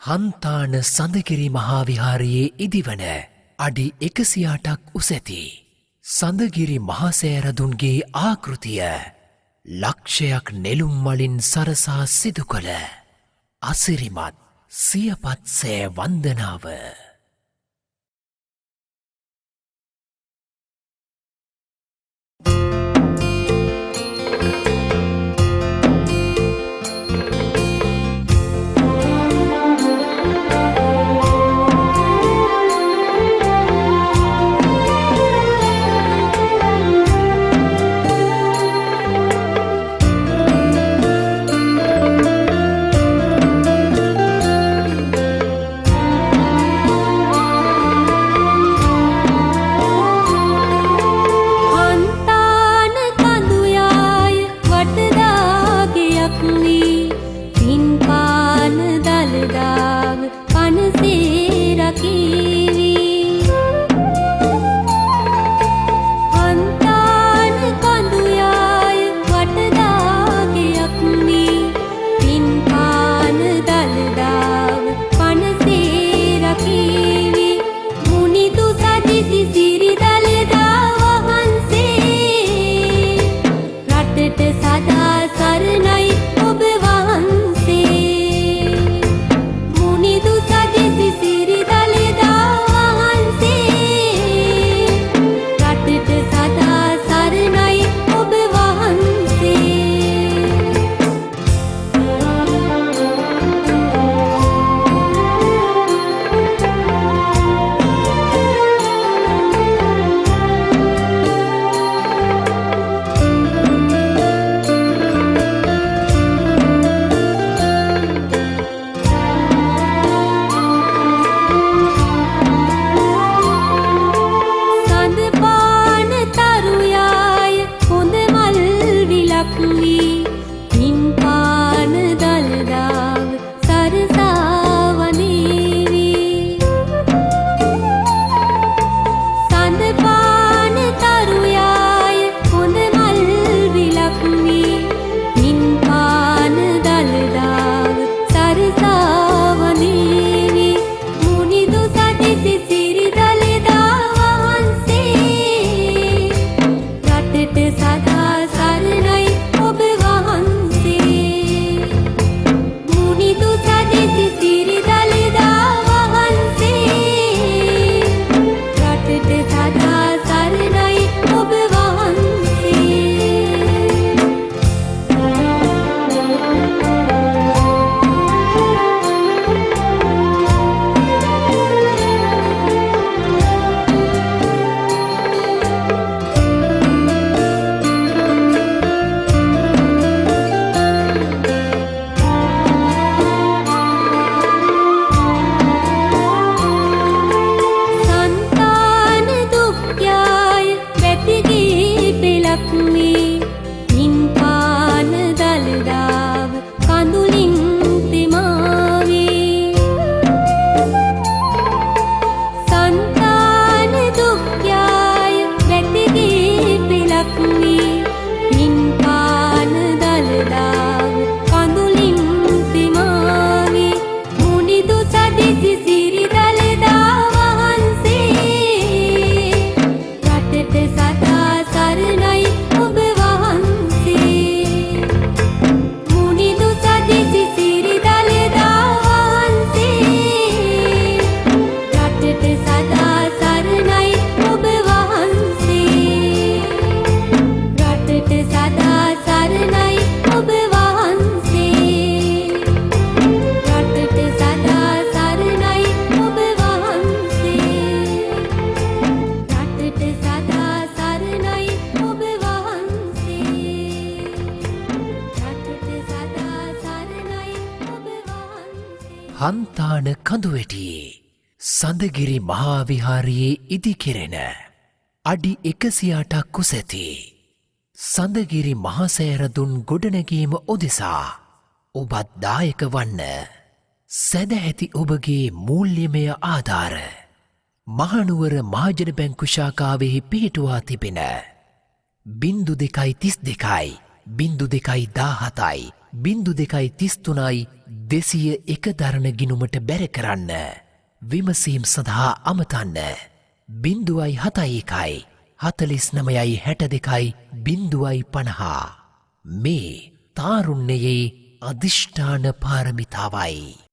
හන්තාන සඳගිරි මහාවිහාරයේ ඉදිවන අඩි 108ක් උස ඇති සඳගිරි මහසෑරදුන්ගේ ආකෘතිය ලක්ෂයක් නෙළුම් මලින් සරසා සිදු කළ අසිරිමත් සියපත් සෑ වන්දනාව. හන්තාන කඳුවැටියේ සඳගිරි මහාවිහාරයේ ඉදිකෙරෙන අඩි 108ක් උස ඇති සඳගිරි මහසෑරදුන් ගොඩනැගීම උදෙසා ඔබත් දායක වන්න. සැදැහැති ඔබගේ මූල්‍යමය ආධාර මහනුවර මහජන බැංකු ශාඛාවෙහි පිහිටුවා තිබෙන 0232 0217යි 0233යි 201 දරණ ගිනුමට බැර කරන්න. විමසීම් සඳහා අමතන්න. 071 49යි 62යි 050. මේ තාරුණ්‍යයේ අධිෂ්ඨාන පාරමිතාවයි.